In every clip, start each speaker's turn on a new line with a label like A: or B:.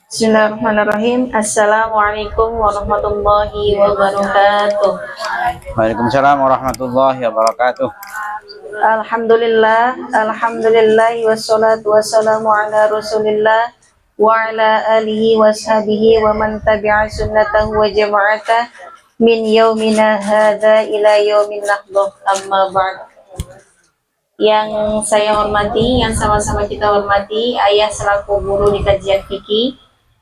A: Bismillahirrahmanirrahim. Assalamualaikum warahmatullahi wabarakatuh.
B: Waalaikumsalam warahmatullahi wabarakatuh.
A: Alhamdulillah wassalatu wassalamu ala Rasulillah wa ala alihi washabihi wa man tabi'a sunnatahu wa jama'ata min yaumina hadza ila yaumin nahdoh, amma ba'd. Yang saya hormati, yang sama-sama kita hormati, ayah selaku guru di kajian fikih.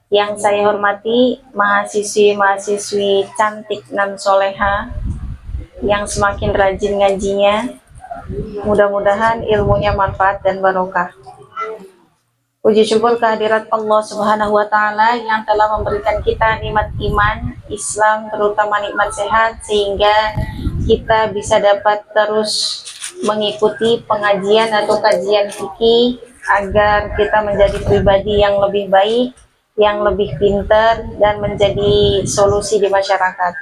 A: Yang saya hormati mahasiswi-mahasiswi cantik dan soleha yang semakin rajin ngajinya. Mudah-mudahan ilmunya manfaat dan barokah. Puji syukur kehadirat Allah Subhanahu wa Ta'ala yang telah memberikan kita nikmat iman, Islam, terutama nikmat sehat, sehingga kita bisa dapat terus mengikuti pengajian atau kajian fikih agar kita menjadi pribadi yang lebih baik, yang lebih pintar, dan menjadi solusi di masyarakat.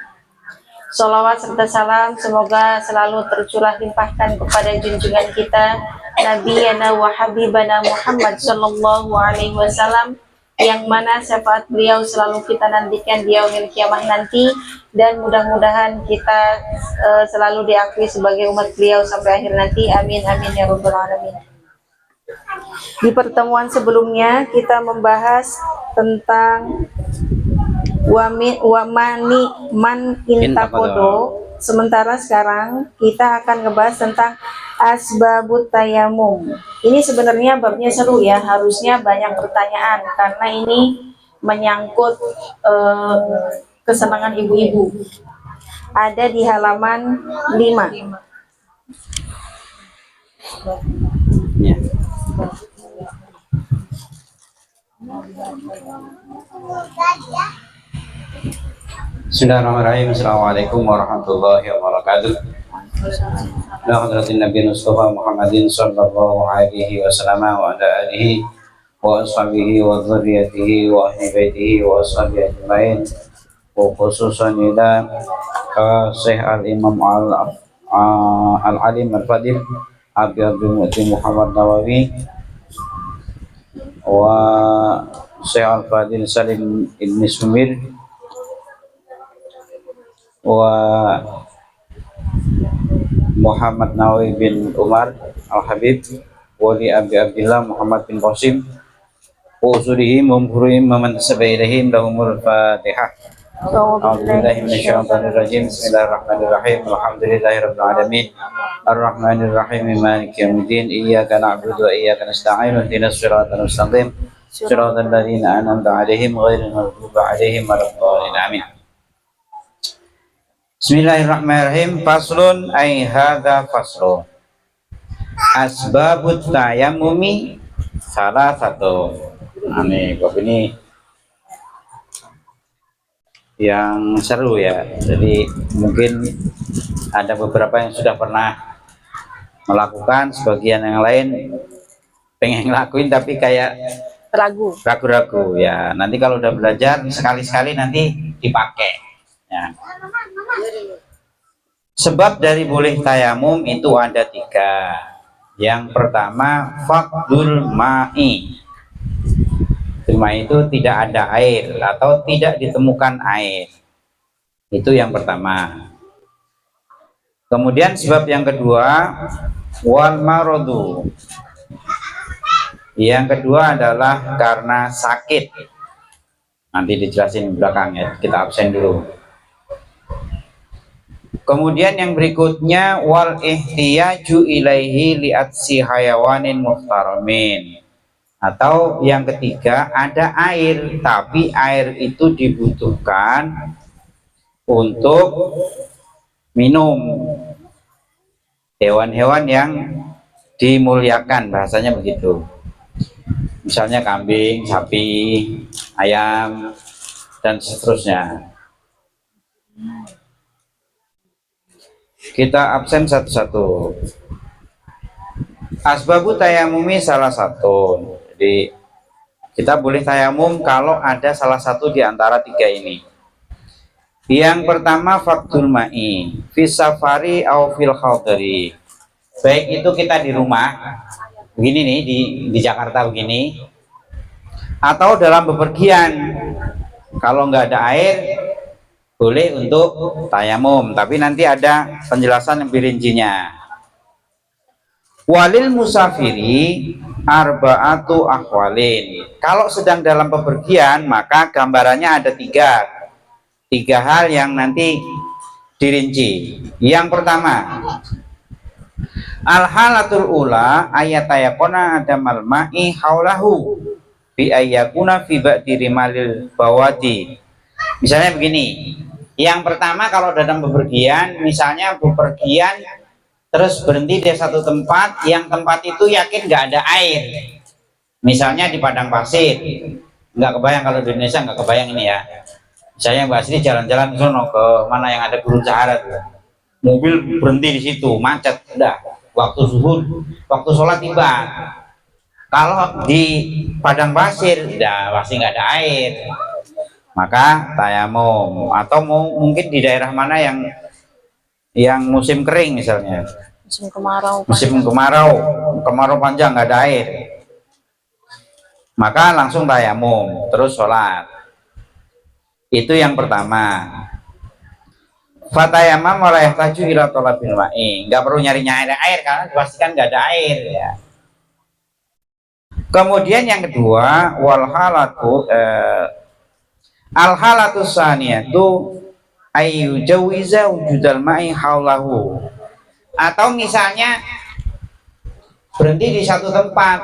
A: Sholawat serta salam semoga selalu tercurah limpahkan kepada junjungan kita Nabiyana wa Habibana Muhammad Sallallahu Alaihi Wasallam, yang mana syafaat beliau selalu kita nantikan di yaumil kiamah nanti, dan mudah-mudahan kita selalu diakui sebagai umat beliau sampai akhir nanti. Amin amin ya rabbal alamin. Di pertemuan sebelumnya kita membahas tentang man intakodo. Sementara sekarang kita akan ngebahas tentang asbabut tayamum. Ini sebenarnya babnya seru ya, harusnya banyak pertanyaan karena ini menyangkut kesenangan ibu-ibu. Ada di halaman 5.
B: Ya. Bismillahirrahmanirrahim. Assalamualaikum warahmatullahi wabarakatuh. La hadratin Nabi Mustafa Muhammadin sallallahu alaihi wasallam wa ala alihi wa ashabihi wa dzurriyyatihi wa ahli baitihi wa ashabihi ajmain, wa khususan ila Syekh Al-Imam Al-Alim Al-Fadil Abi Abdul Mu'ti Muhammad Nawawi wa Syekh Al-Fadil Salim Ibn Sumir wa Muhammad Nawawi bin Umar Al-Habib wali Abi Abdillah Muhammad bin Qasim wa usulihim wa mufruhim wa man tasaba ilaihim lahumul Fatihah. A'udzubillahi minasyaitonir rajim. Bismillahirrahmanirrahim. Alhamdulillahirabbil alamin. Arrahmanirrahim. Maliki yaumiddin. Iyyaka na'budu wa iyyaka nasta'in. Ihdinas siratal mustaqim. Siratal ladzina an'amta 'alaihim ghairil maghdubi 'alaihim waladdallin. Amin. Bismillahirrahmanirrahim. Faslun ay hadza faslun. Asbabut tayammumi salah satu. Ini yang seru ya. Jadi mungkin ada beberapa yang sudah pernah melakukan, sebagian yang lain pengen ngelakuin tapi kayak ragu-ragu ya. Nanti kalau udah belajar sekali-sekali nanti dipakai ya. Sebab dari boleh tayamum itu ada 3. Yang pertama faqdul ma'i. Itu tidak ada air atau tidak ditemukan air. Itu yang pertama. Kemudian sebab yang kedua wal marodu. Yang kedua adalah karena sakit. Nanti dijelasin belakang ya, kita absen dulu. Kemudian yang berikutnya wal ihtiyaju ilaihi li'atsi hayawanin muhtaramin. Atau yang ketiga ada air, tapi air itu dibutuhkan untuk minum hewan-hewan yang dimuliakan, bahasanya begitu. Misalnya kambing, sapi, ayam, dan seterusnya. Kita absen satu-satu. Asbabu tayamumi salah satu. Jadi kita boleh tayamum kalau ada salah satu di antara 3 ini. Yang pertama faktul ma'i fis safari au fil khadri. Baik itu kita di rumah begini nih, di Jakarta begini, atau dalam bepergian. Kalau nggak ada air boleh untuk tayamum, tapi nanti ada penjelasan lebih rincinya. Walil musafiri arba'atu ahwalin. Kalau sedang dalam bepergian maka gambarannya ada tiga hal yang nanti dirinci. Yang pertama, al-halatul ula ayatayakona adamal ma'i haulahu bi ayyakuna fi ba'di rimalil bawadi. Misalnya begini, yang pertama kalau dalam bepergian, misalnya bepergian terus berhenti di satu tempat, yang tempat itu yakin nggak ada air, misalnya di padang pasir. Nggak kebayang kalau di Indonesia, nggak kebayang ini ya. Misalnya Mbak Asri jalan-jalan ke sono, ke mana yang ada gurun Sahara tuh, mobil berhenti di situ, macet, udah waktu zuhur, waktu sholat tiba. Kalau di padang pasir, udah pasti nggak ada air, maka tayamum. Atau mungkin di daerah mana yang musim kering misalnya, musim kemarau panjang nggak ada air, maka langsung tayamum terus sholat. Itu yang pertama. Fatayamam oleh taju ila talabil ma'i, nggak perlu nyari air karena dipastikan nggak ada air ya. Kemudian yang kedua, wal halatu al halatu saniyatu ayu jawiza wujudal ma'i haulahu. Atau misalnya berhenti di satu tempat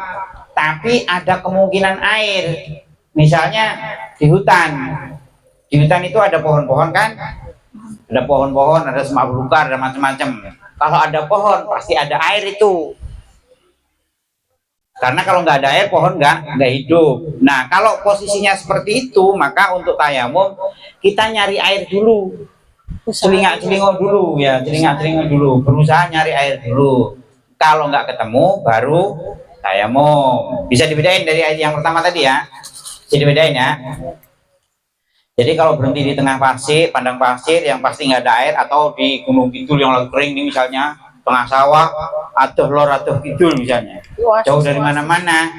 B: tapi ada kemungkinan air, misalnya di hutan. Di hutan itu ada pohon-pohon kan, ada pohon-pohon, ada semak belukar, ada macam-macam. Kalau ada pohon pasti ada air itu, karena kalau nggak ada air pohon nggak hidup. Nah kalau posisinya seperti itu, maka untuk tayamum kita nyari air dulu, celingak-celingok dulu ya, celingak-celingok dulu, berusaha nyari air dulu. Kalau nggak ketemu baru tayamum. Bisa dibedain dari air yang pertama tadi ya, bisa dibedain ya. Jadi kalau berhenti di tengah pasir, padang pasir yang pasti nggak ada air, atau di Gunung Kidul yang lagi kering nih misalnya, tengah sawah, atuh lor atuh kidul misalnya, jauh dari mana-mana,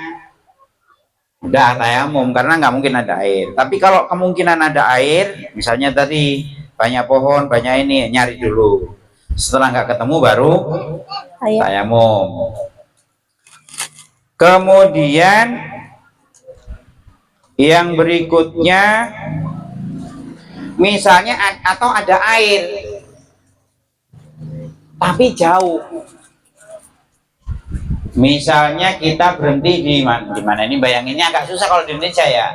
B: udah tayamum karena nggak mungkin ada air. Tapi kalau kemungkinan ada air, misalnya tadi banyak pohon, banyak ini, nyari dulu. Setelah nggak ketemu baru tayamum. Kemudian yang berikutnya, misalnya atau ada air tapi jauh. Misalnya kita berhenti di mana ini, bayanginnya agak susah kalau di Indonesia ya.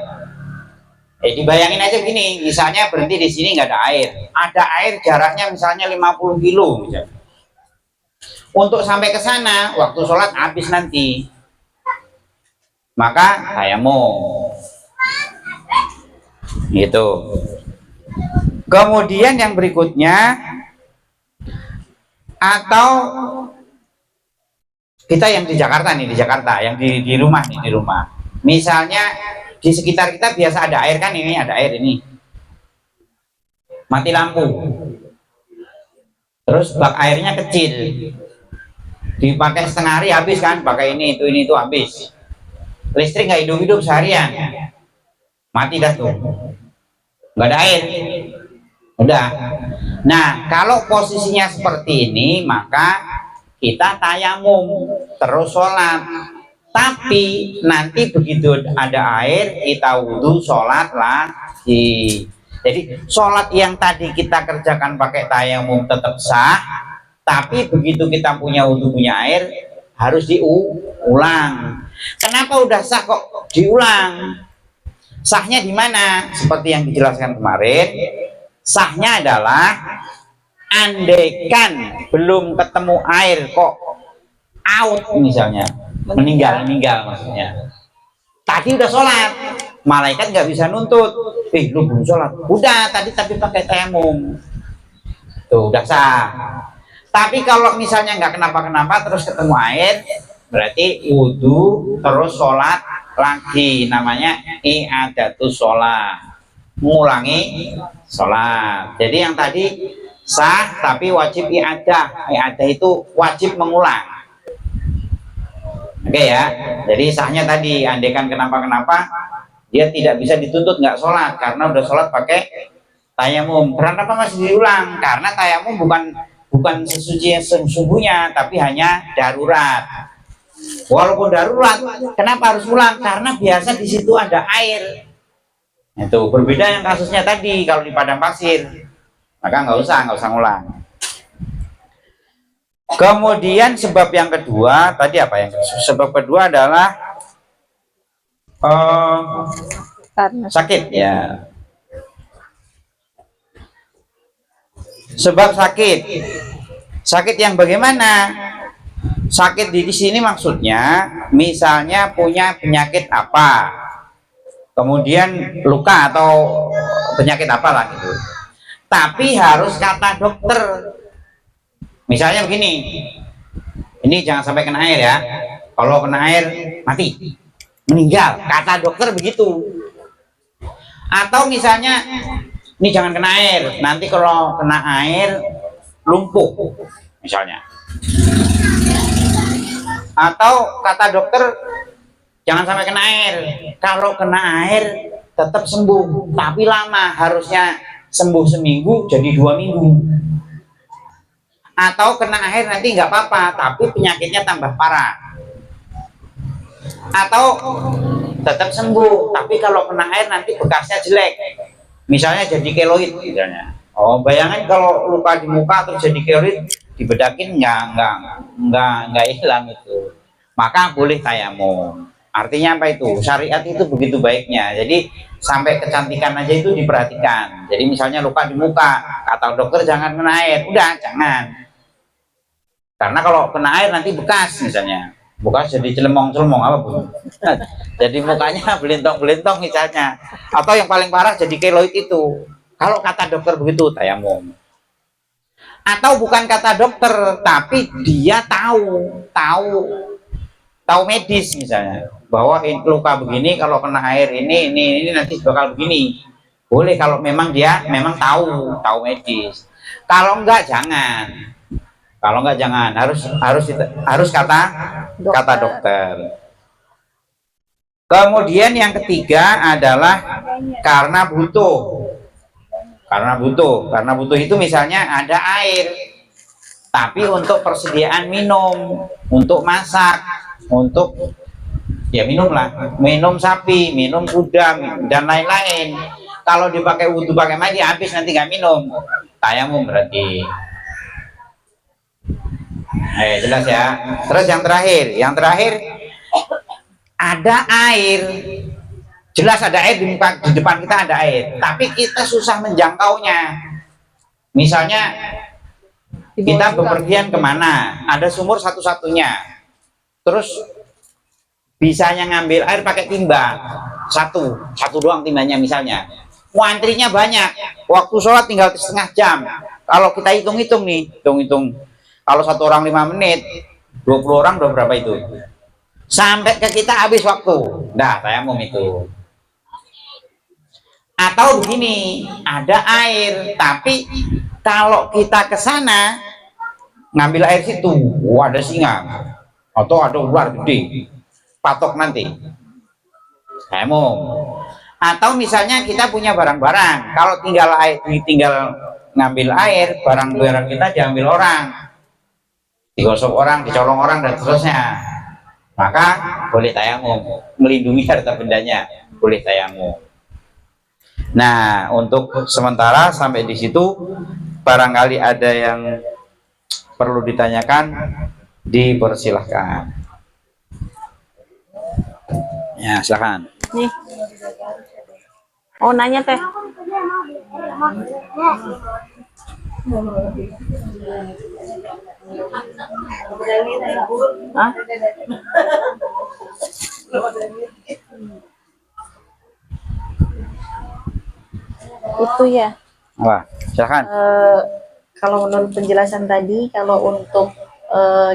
B: Dibayangin aja begini, misalnya berhenti di sini nggak ada air. Ada air jaraknya misalnya 50 kilo misalnya. Untuk sampai ke sana waktu sholat habis nanti, maka tayamum. Gitu. Kemudian yang berikutnya, atau kita yang di Jakarta nih, di Jakarta, yang di rumah nih, di rumah. Misalnya di sekitar kita biasa ada air kan, ini ada air ini. Mati lampu. Terus bak airnya kecil. Dipakai setengah hari habis kan, pakai ini itu habis. Listrik nggak hidup-hidup seharian. Mati dah tuh. Nggak ada air. Udah. Nah kalau posisinya seperti ini, maka kita tayamum terus sholat. Tapi nanti begitu ada air kita wudhu sholat lagi. Jadi sholat yang tadi kita kerjakan pakai tayamum tetap sah, tapi begitu kita punya wudhu, punya air, harus diulang. Kenapa udah sah kok diulang? Sahnya di mana? Seperti yang dijelaskan kemarin, sahnya adalah andaikan belum ketemu air kok out misalnya, meninggal maksudnya. Tadi udah sholat, malaikat nggak bisa nuntut. Lu belum sholat, udah tadi tapi pakai tayamum, tuh udah sah. Tapi kalau misalnya nggak kenapa-kenapa terus ketemu air, berarti wudhu terus sholat lagi, namanya i'adatus sholat, mengulangi sholat. Jadi yang tadi sah tapi wajib i'adah. I'adah itu wajib mengulang. Oke ya, jadi sahnya tadi andaikan kenapa-kenapa dia tidak bisa dituntut nggak sholat karena udah sholat pakai tayamum. Kenapa masih diulang? Karena tayamum bukan sesuci yang sesungguhnya, tapi hanya darurat. Walaupun darurat, kenapa harus ulang? Karena biasa di situ ada air. Itu berbeda yang kasusnya tadi kalau di padang pasir, maka nggak usah ngulang. Kemudian sebab yang kedua tadi apa yang sebab kedua adalah
A: Karena
B: sakit ya. Sebab sakit yang bagaimana? Sakit di sini maksudnya misalnya punya penyakit apa, kemudian luka atau penyakit apalah gitu, tapi harus kata dokter. Misalnya begini, ini jangan sampai kena air ya, kalau kena air mati, meninggal, kata dokter begitu. Atau misalnya ini jangan kena air, nanti kalau kena air lumpuh misalnya. Atau kata dokter jangan sampai kena air, kalau kena air tetap sembuh tapi lama, harusnya sembuh seminggu jadi 2 minggu. Atau kena air nanti nggak apa-apa tapi penyakitnya tambah parah. Atau tetap sembuh tapi kalau kena air nanti bekasnya jelek, misalnya jadi keloid misalnya. Oh, bayangin kalau luka di muka terus jadi keloid, dibedakin nggak hilang itu, maka boleh tayamum. Artinya apa itu? Syariat itu begitu baiknya. Jadi sampai kecantikan aja itu diperhatikan. Jadi misalnya luka di muka, kata dokter jangan kena air, udah jangan. Karena kalau kena air nanti bekas misalnya, bekas jadi celemong-celemong apa pun. Jadi mukanya belintong-belintong misalnya. Atau yang paling parah jadi keloid itu. Kalau kata dokter begitu tayamum. Atau bukan kata dokter tapi dia tahu medis misalnya, bahwa luka begini kalau kena air ini nanti bakal begini, boleh kalau memang dia memang tahu medis. Kalau enggak jangan, harus kata dokter. Kemudian yang ketiga adalah karena butuh itu misalnya ada air tapi untuk persediaan minum, untuk masak, untuk ya minum sapi, minum kuda dan lain-lain. Kalau dipakai wudhu pakai mandi habis nanti nggak minum, tayamum berarti. Jelas ya. Terus yang terakhir ada air, jelas ada air di depan kita ada air, tapi kita susah menjangkaunya. Misalnya kita bepergian kemana, ada sumur satu-satunya, terus bisanya ngambil air pakai timba, satu doang timbanya misalnya. Antrinya banyak, waktu sholat tinggal setengah jam. Kalau kita hitung-hitung nih, kalau satu orang 5 menit, 20 orang udah berapa itu? Sampai ke kita habis waktu, dah tayamum itu. Atau begini, ada air, tapi kalau kita ke sana ngambil air situ, ada singa atau ada ular gede, patok nanti tayamum. Atau misalnya kita punya barang-barang, kalau tinggal ngambil air, barang-barang kita diambil orang, digosok orang, dicolong orang dan seterusnya, maka boleh tayamum, melindungi harta bendanya, boleh tayamum. Nah, untuk sementara sampai di situ. Barangkali ada yang perlu ditanyakan, dipersilahkan. Ya, silakan.
A: nih. Oh, nanya teh. Hah? Itu ya.
B: Wah, silakan.
A: Kalau menurut penjelasan tadi, kalau untuk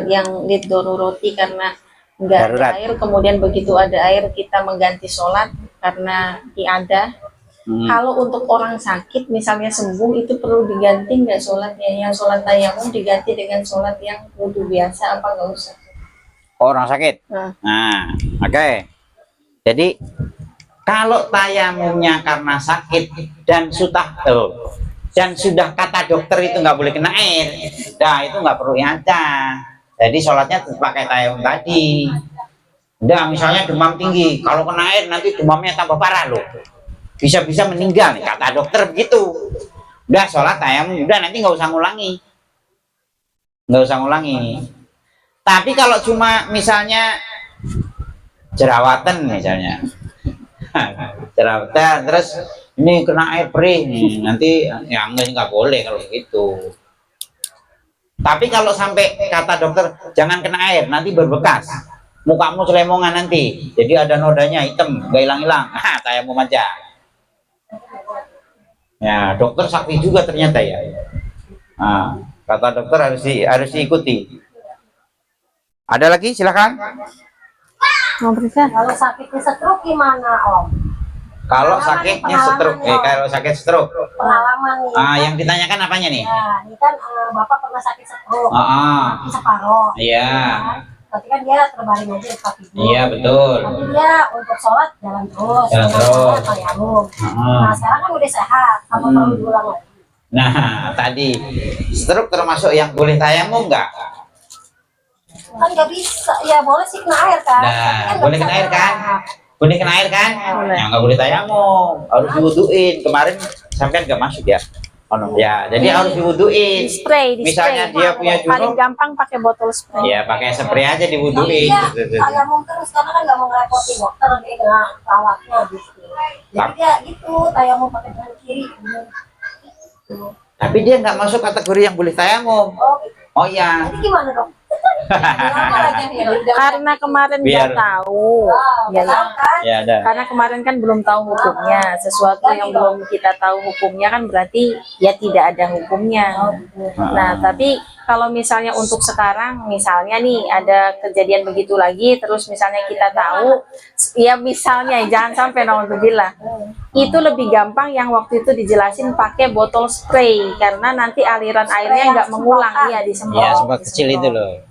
A: yang lidoruroti karena nggak ada
B: Darurat.
A: air, kemudian begitu ada air kita mengganti sholat karena tiada. Kalau untuk orang sakit misalnya sembuh, itu perlu diganti nggak sholatnya? Yang sholat tayamum diganti dengan sholat yang wudhu biasa apa nggak usah?
B: Orang sakit. Nah, oke. Jadi
C: Kalau tayamumnya karena sakit dan sudah kata dokter itu nggak boleh kena air, nah itu nggak perlu i'adah. Jadi sholatnya pakai tayamum tadi. Udah, misalnya demam tinggi, kalau kena air nanti demamnya tambah parah loh, bisa-bisa meninggal nih, kata dokter begitu. Udah, sholat tayamum, udah, nanti nggak usah ngulangi. Tapi kalau cuma misalnya jerawatan misalnya, jerawatan terus ini kena air perih nih, nanti ya nggak boleh kalau begitu. Tapi kalau sampai kata dokter jangan kena air, nanti berbekas, mukamu celemongan nanti, jadi ada nodanya hitam nggak hilang-hilang, tayamum aja. Ya, dokter sakti juga ternyata ya. Nah, kata dokter harus diikuti. Ada lagi, silakan.
A: Mau periksa?
D: Kalau sakitnya stroke gimana, Om?
C: Kalau sakitnya stroke, kalau sakit stroke,
D: Pengalaman nih.
C: yang ditanyakan apanya nih?
D: Ya, ini kan Bapak pernah sakit stroke.
C: Ah,
D: Mati separoh.
C: iya.
D: Kan? Tapi kan dia terbaring aja di tempat tidur.
C: Iya, betul.
D: Tapi dia untuk sholat jalan terus.
C: Jalan
D: Dengan
C: terus.
D: sholat tayamum. Nah, sekarang kan udah sehat. Kamu perlu diulang lagi.
C: Nah, tadi stroke termasuk yang boleh tayamum nggak?
D: Kan nggak bisa. Ya boleh sih kena air kan. Tapi
C: Nah,
D: nggak
C: boleh
D: bisa
C: kena air kan?
D: gerak.
C: Boleh kena air kan?
A: Boleh.
C: Ya nggak boleh tayamum, harus diwuduin. Kemarin sampean nggak masuk ya? Oh, no. Ya, jadi harus diwuduin.
A: Spray, di
C: Misalnya
A: spray.
C: dia punya
A: Paling
C: junub,
A: gampang pakai botol spray.
C: ya pakai spray aja
D: Tapi
C: diwuduin.
D: dia tayamum terus karena kan nggak mau ngerepotin dokter dia kena rawatnya gitu. Jadi dia gitu tayamum pakai tangan kiri. Gitu.
C: Tapi dia nggak masuk kategori yang boleh tayamum.
D: Oh, gitu.
C: Oh ya,
D: Jadi gimana dong? Lama lagi nih, udah
A: Karena kemarin
C: Biar-
A: nggak tahu. Ya, ya.
D: kan?
C: ya ada.
A: Karena kemarin kan belum tahu hukumnya. Sesuatu yang belum kita tahu hukumnya kan berarti ya tidak ada hukumnya. Nah, tapi kalau misalnya untuk sekarang, misalnya nih ada kejadian begitu lagi, terus misalnya kita tahu, ya misalnya jangan sampai naudzubillah, itu lebih gampang yang waktu itu dijelasin pakai botol spray karena nanti aliran airnya nggak mengulang, ya disemprot.
C: Ya, sempat kecil itu loh.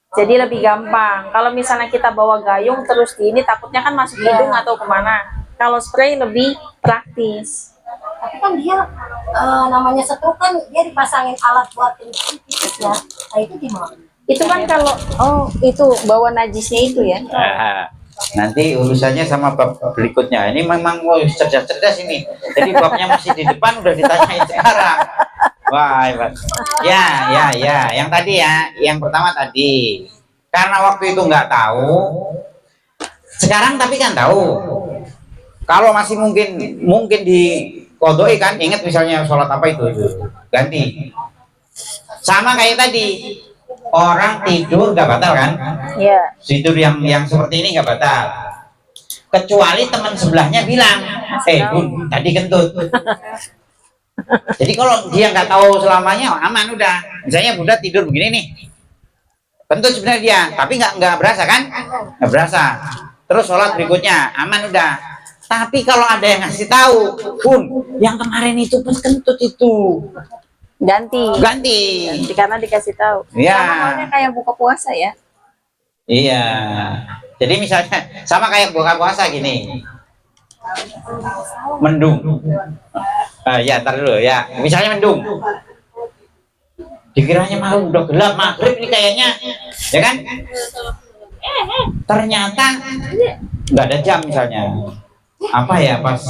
A: Jadi lebih gampang. Kalau misalnya kita bawa gayung terus di ini takutnya kan masuk hidung atau kemana. Kalau spray lebih praktis.
D: Tapi kan dia namanya stroke kan dia dipasangin alat buat pipis ya. Nah itu gimana?
A: Itu kan kalau itu bawa najisnya itu ya.
C: Nah, nanti urusannya sama bab berikutnya. Ini memang cerdas-cerdas ini. Jadi babnya masih di depan udah ditanyain sekarang. Wah, hebat. Ya. Yang tadi ya, yang pertama tadi. Karena waktu itu nggak tahu. Sekarang tapi kan tahu. Kalau masih mungkin di kodoi kan, ingat misalnya sholat apa itu ganti. Sama kayak tadi, orang tidur nggak batal kan?
A: Iya.
C: Tidur yang seperti ini nggak batal. Kecuali teman sebelahnya bilang, Bun, tadi kentut. Jadi kalau dia nggak tahu selamanya, aman udah. Misalnya Bunda tidur begini nih, kentut sebenarnya dia, tapi nggak berasa kan? Nggak berasa. Terus sholat berikutnya, aman udah. Tapi kalau ada yang ngasih tahu, Bun, yang kemarin itu pas kentut itu
A: Ganti
C: ganti.
A: karena dikasih tahu.
C: Ya.
A: Sama halnya kayak buka puasa ya.
C: Iya. Jadi misalnya sama kayak buka puasa gini. Mendung. Ya, ntar dulu ya. Misalnya mendung. Dikiranya malam udah gelap maghrib ini kayaknya, ya kan? Ternyata nggak ada jam misalnya. Apa ya pas?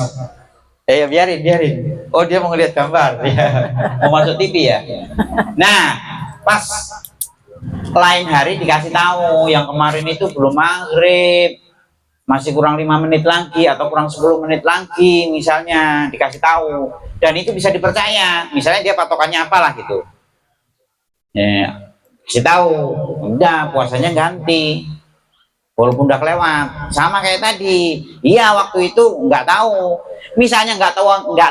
C: Biarin. Oh, dia mau ngeliat gambar. Ya. Mau masuk TV ya. Nah, pas lain hari dikasih tahu yang kemarin itu belum maghrib, masih kurang 5 menit lagi atau kurang 10 menit lagi misalnya dikasih tahu, dan itu bisa dipercaya. Misalnya dia patokannya apalah gitu, ya kasih tahu, udah puasanya ganti walaupun udah kelewat. Sama kayak tadi, iya waktu itu nggak tahu, misalnya nggak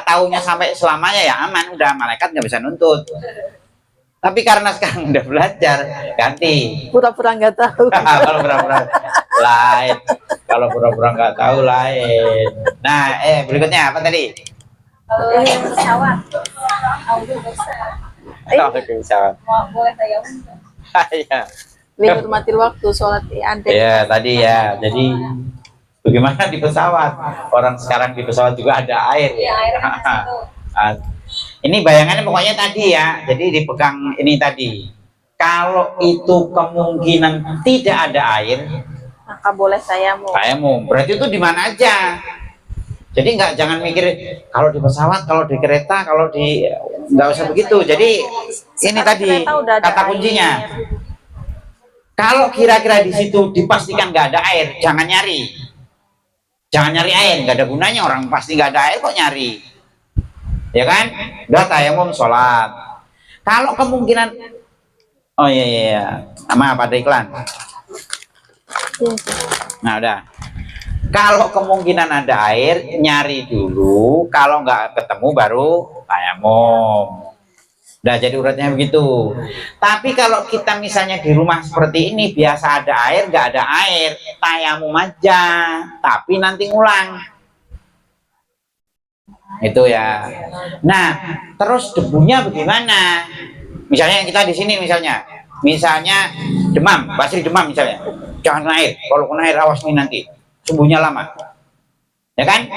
C: tahunya sampai selamanya, ya aman udah, malaikat nggak bisa nuntut. Tapi karena sekarang udah belajar, ganti.
A: Pura-pura nggak tahu.
C: Kalau pura-pura lain, kalau pura-pura nggak tahu lain. Nah, berikutnya apa tadi?
D: Pesawat.
C: Pesawat.
D: Boleh tayamum.
C: Ya.
A: Dihormati waktu sholat ada.
C: Ya tadi ya. Jadi Bagaimana di pesawat? Orang sekarang di pesawat juga ada air
D: Iya,
C: ya.
D: airnya kan di situ.
C: Ini bayangannya pokoknya tadi ya. Jadi dipegang ini tadi. Kalau itu kemungkinan tidak ada air,
A: Maka boleh tayamum.
C: tayamum. Berarti itu di mana aja. Jadi jangan mikir kalau di pesawat, kalau di kereta, kalau di nggak usah begitu. Jadi ini
A: Karena
C: tadi
A: kereta udah ada
C: kata kuncinya.
A: air.
C: Kalau kira-kira di situ dipastikan nggak ada air, jangan nyari. Jangan nyari air, nggak ada gunanya, orang pasti nggak ada air kok nyari. Ya kan? Udah tayamum sholat. Kalau kemungkinan, oh iya iya, iya. Maaf ada iklan. Nah udah. Kalau kemungkinan ada air, nyari dulu. Kalau nggak ketemu baru tayamum. Udah jadi uratnya begitu. Tapi kalau kita misalnya di rumah seperti ini biasa ada air, nggak ada air, tayamum aja. Tapi nanti ngulang. Itu ya. Nah, terus debunya bagaimana? Misalnya kita di sini misalnya demam, Basri demam misalnya. Jangan kena air. Kalau kena air awas nih nanti. Sembuhnya lama. Ya kan?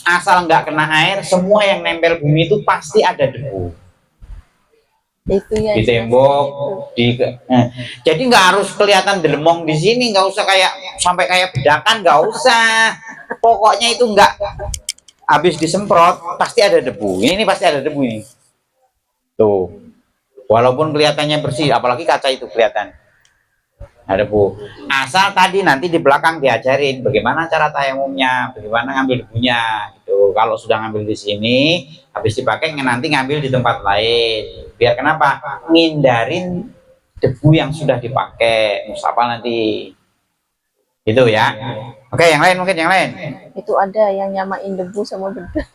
C: Asal nggak kena air, semua yang nempel bumi itu pasti ada debu.
A: Itu ya.
C: Di tembok, jadi nggak harus kelihatan delemong di sini, nggak usah sampai kayak bedakan, nggak usah. Pokoknya itu nggak habis disemprot pasti ada debu. Ini pasti ada debu ini. Tuh. Walaupun kelihatannya bersih, apalagi kaca itu kelihatan. Ada debu. Asal tadi nanti di belakang diajarin bagaimana cara tayamumnya, bagaimana ngambil debunya gitu. Kalau sudah ngambil di sini, habis dipakai nanti ngambil di tempat lain. Biar kenapa? Ngindarin debu yang sudah dipakai. Musafal nanti. Gitu ya. Oke, yang lain mungkin yang lain.
A: Itu ada yang nyamain debu sama bedak.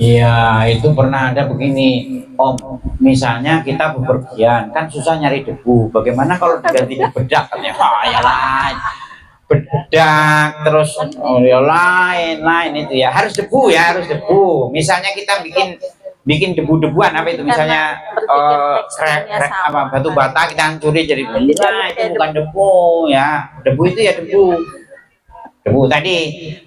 C: Iya, itu pernah ada begini, Om. Misalnya kita bepergian, kan susah nyari debu. Bagaimana kalau diganti di bedak? Ya, lah, bedak terus ya lain itu ya. Harus debu ya, harus debu. Misalnya kita bikin debu-debuan apa itu misalnya batu bata kita hancurin jadi debu. Nah, itu bukan debu ya. Debu itu ya debu. Debu tadi,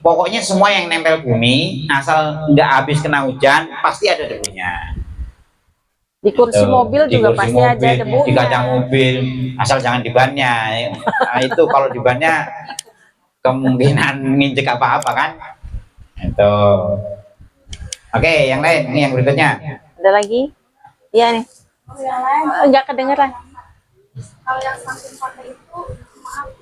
C: pokoknya semua yang nempel bumi, asal nggak habis kena hujan, pasti ada debunya.
A: Di kursi mobil
C: Di
A: juga
C: kursi
A: pasti
C: mobil,
A: ada debunya.
C: di kaca mobil, asal jangan di bannya. Nah, itu kalau di bannya kemungkinan nginjek apa-apa kan. Itu. Oke, yang lain, ini yang berikutnya.
A: Ada lagi? Iya nih.
D: Kalau yang lain,
A: Enggak kedengeran.
D: kalau yang samping pakai itu, maaf.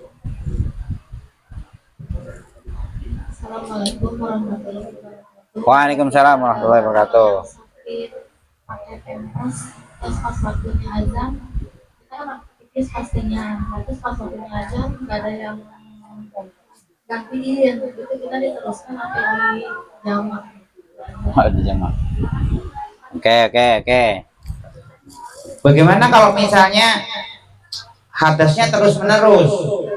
D: Assalamualaikum warahmatullahi wabarakatuh.
C: Waalaikumsalam warahmatullahi wabarakatuh.
D: Sakit pakai pempes, terus pas waktunya azan, kita kan aktivitas pastinya. Terus pas waktunya azan, nggak ada yang gantiin, itu kita diteruskan sampai di jamak.
C: Oh, di jamaah. Oke. Bagaimana kalau misalnya hadasnya terus menerus?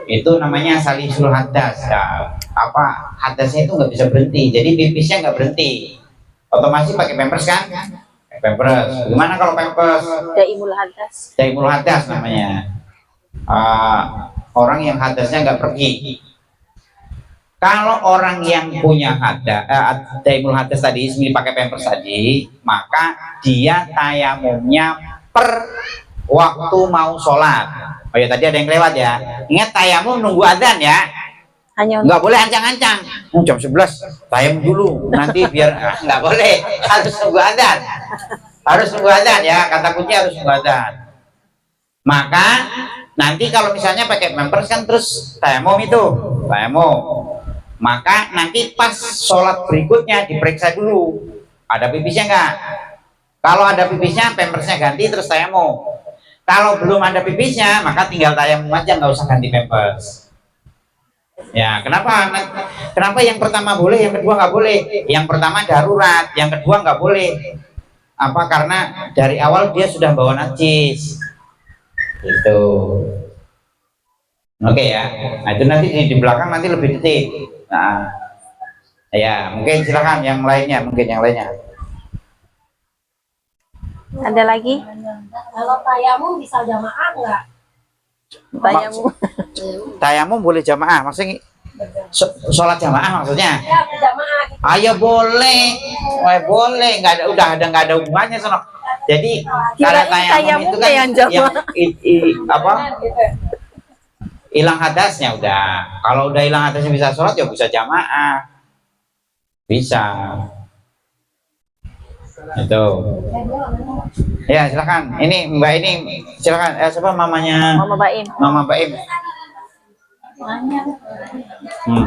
C: Itu namanya salisul hadas. Ya, hadasnya itu nggak bisa berhenti. Jadi pipisnya nggak berhenti. Otomatis pakai pampers kan? Pakai pampers. Gimana kalau pampers?
A: Daimul hadas.
C: Daimul hadas namanya. Orang yang hadasnya nggak pergi. Kalau orang yang punya daimul hadas tadi, pakai pampers tadi, maka dia tayamumnya per waktu mau sholat. Oh ya tadi ada yang lewat ya. Ingat tayamum nunggu adzan ya.
A: Hanya
C: Nggak boleh ancang-ancang. Jam 11 tayamum dulu. Nanti biar nggak boleh. Harus nunggu adzan. Harus nunggu adzan ya. Kata kunci harus nunggu adzan. Maka nanti kalau misalnya pakai pampers kan terus tayamum itu. Tayamum. Maka nanti pas sholat berikutnya diperiksa dulu. Ada pipisnya nggak? Kalau ada pipisnya, pampersnya ganti terus tayamum. Kalau belum ada pipisnya, maka tinggal tayamum aja, nggak usah ganti pampers. Ya, kenapa? Kenapa yang pertama boleh, yang kedua nggak boleh? Yang pertama darurat, yang kedua nggak boleh. Apa? Karena dari awal dia sudah bawa najis. Gitu. Oke ya. Nah itu nanti di belakang nanti lebih detil. Nah, ya mungkin silakan yang lainnya,
A: ada lagi?
D: Kalau tayamum bisa jamaah nggak?
A: Tayamum.
C: Tayamum boleh jamaah, maksudnya Sholat jamaah maksudnya?
D: Ya, berjamaah gitu.
C: Ayo boleh, boleh, nggak ada hubungannya sono. Jadi kalau
A: Kirain
C: tayamum
A: tayamum
C: itu kan
A: yang jamaah.
C: apa?
D: Gitu.
C: Hilang hadasnya udah. Kalau udah hilang hadasnya bisa sholat ya bisa jamaah, bisa. Itu. Ya silakan. Ini Mbak ini silakan. Siapa mamanya?
A: Mama Baim.
C: Mama Baim. Hmm.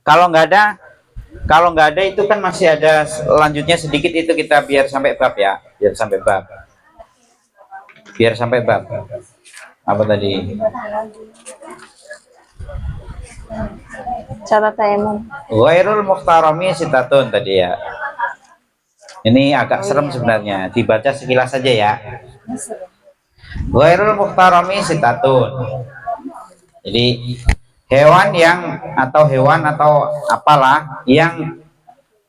C: Kalau nggak ada itu kan masih ada lanjutnya sedikit, itu kita biar sampai bab ya, biar sampai bab. Apa tadi?
A: Cara tayamum.
C: Ghairul muhtarami sitatun tadi ya. Ini agak serem sebenarnya, dibaca sekilas saja ya. Ghairul muhtarami sitatun. Jadi hewan atau apalah yang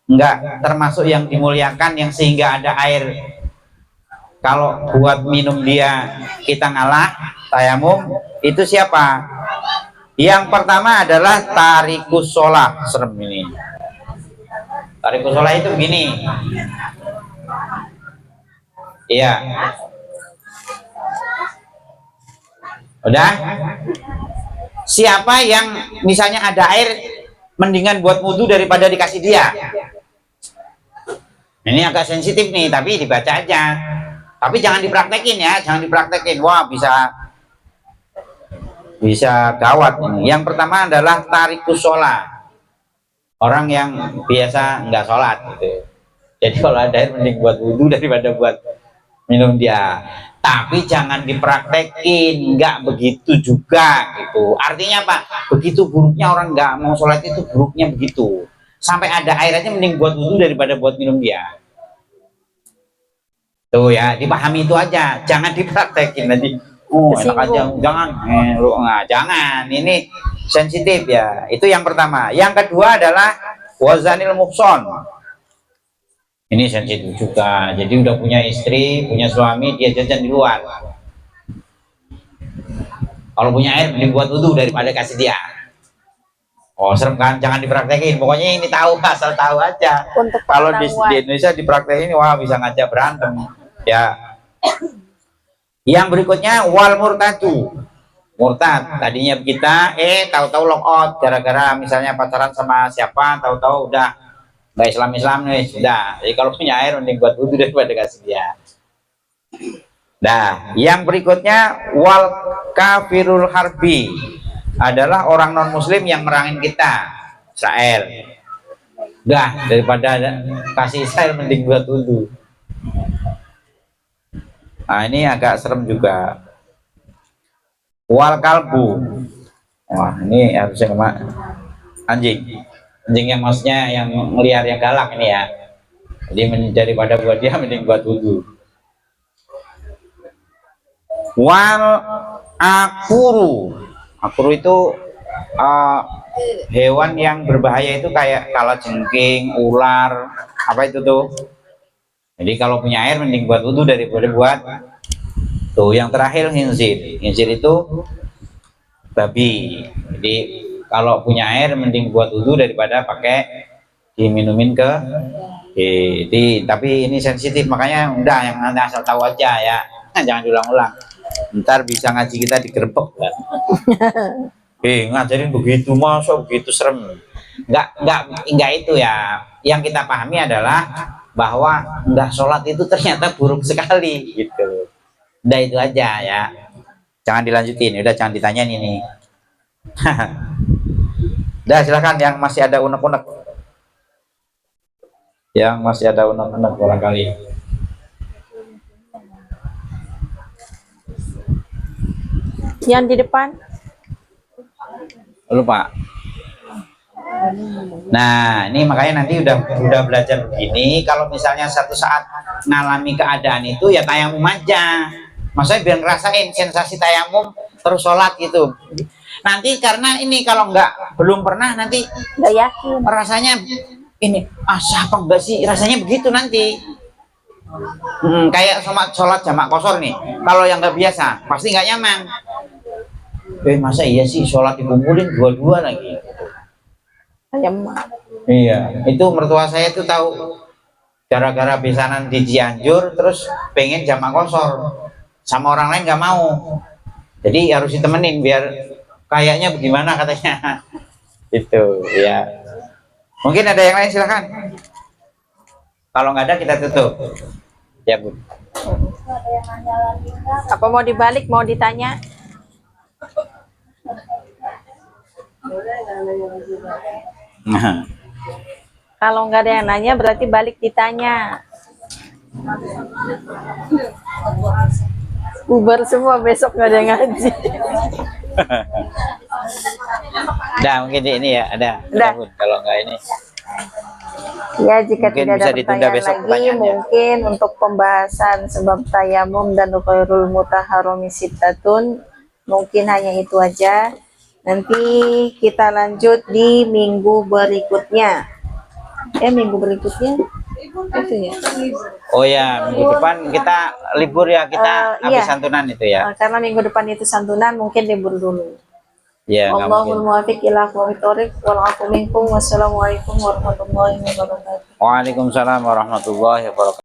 C: enggak termasuk yang dimuliakan, yang sehingga ada air, kalau buat minum dia kita ngalah tayamum, itu siapa? Yang pertama adalah tarikus sholah. Serem ini. Tarikus sholah itu begini. Iya. Udah? Siapa yang misalnya ada air, mendingan buat wudhu daripada dikasih dia. Ini agak sensitif nih, tapi dibaca aja. Tapi jangan dipraktekin ya, jangan dipraktekin. Wah, bisa gawat ini. Yang pertama adalah tarikus sholat. Orang yang biasa nggak sholat gitu. Jadi kalau ada air mending buat wudhu daripada buat minum dia. Tapi jangan dipraktekin, nggak begitu juga gitu. Artinya apa? Begitu buruknya orang nggak mau sholat itu, buruknya begitu. Sampai ada air aja mending buat wudhu daripada buat minum dia. Tuh ya, dipahami itu aja. Jangan dipraktekin nanti. Oh enak aja, jangan. Jangan. Ini sensitif ya. Itu yang pertama. Yang kedua adalah wazanil mukson. Ini sensitif juga. Jadi udah punya istri, punya suami, dia jajan di luar. Kalau punya air, dibuat wudhu daripada kasih dia. Oh serem kan? Jangan dipraktekin. Pokoknya ini tahu, asal tahu aja. Kalau di Indonesia dipraktekin, wah bisa ngajak berantem. Ya. Yang berikutnya wal murtadu. Murtad. Tadinya kita, tahu-tahu lock out gara-gara misalnya pacaran sama siapa, tahu-tahu udah nggak Islam nih sudah. Jadi kalau punya air mending buat wudhu daripada kasih dia. Nah, yang berikutnya wal kafirul harbi, adalah orang non muslim yang merangin kita, Israel. Udah daripada kasih Israel mending buat wudhu. Nah ini agak serem juga. Wal kalbu. Wah ini harusnya sama anjing. Anjing yang maksudnya yang liar, yang galak ini ya. Jadi daripada buat dia mending buat wudhu. Wal akuru. Akuru itu hewan yang berbahaya, itu kayak kalajengking, ular, apa itu tuh. Jadi kalau punya air mending buat wudhu daripada buat. Tuh yang terakhir khinzir. Khinzir itu babi. Jadi kalau punya air mending buat wudhu daripada pakai diminumin ke. Tapi ini sensitif, makanya udah yang anda asal tahu aja ya. Jangan diulang-ulang. Ntar bisa ngaji kita digerebek kan. Ngajarin begitu, masa begitu serem. Enggak itu ya. Yang kita pahami adalah bahwa enggak sholat itu ternyata buruk sekali gitu. Udah itu aja ya. Jangan dilanjutin, udah jangan ditanyain ini. Udah silakan yang masih ada unek-unek. Yang masih ada unek-unek barangkali.
A: Yang di depan.
C: Lupa. Nah, ini makanya nanti udah belajar begini. Kalau misalnya satu saat ngalami keadaan itu ya tayamum aja. Maksudnya biar ngerasain sensasi tayamum terus sholat gitu. Nanti karena ini kalau belum pernah nanti
A: Nggak yakin.
C: rasanya ini siapa enggak sih, rasanya begitu nanti. Kayak sholat jamak kosor nih. Kalau yang nggak biasa, pasti nggak nyaman. Masa iya sih sholat dikumpulin dua-dua lagi?
A: Ayam.
C: Iya, itu mertua saya tuh tahu gara-gara besanan di Cianjur, terus pengen jamak kosor sama orang lain nggak mau. Jadi harus ditemenin biar kayaknya bagaimana katanya. Itu ya. Mungkin ada yang lain, silahkan. Kalau nggak ada kita tutup. Ya Bu.
D: Ada yang nanya lagi enggak?
A: Apa mau dibalik, mau ditanya?
C: Nah,
A: Kalau nggak ada yang nanya berarti balik ditanya. Bubar semua, besok nggak ada yang ngaji.
C: udah mungkin ini ya ada.
A: Udah.
C: Bu. Kalau nggak ini.
A: Ya, jika
C: Mungkin
A: tidak ada
C: bisa ditunda
A: pertanyaan
C: besok
A: lagi,
C: pertanyaannya.
A: mungkin untuk pembahasan sebab tayamum dan khairul mutaharrimi sittatun mungkin hanya itu aja. Nanti kita lanjut di minggu berikutnya. Minggu berikutnya itu ya.
C: Oh ya, minggu depan kita libur ya, kita habis
A: Iya.
C: santunan itu ya.
A: Karena minggu depan itu santunan, mungkin libur dulu.
C: Ya, nggak mungkin.
A: Allahul muwaffiq ila aqwamit thoriq wal 'afu minkum. Wassalamualaikum warahmatullahi wabarakatuh.
C: Waalaikumsalam warahmatullahi wabarakatuh.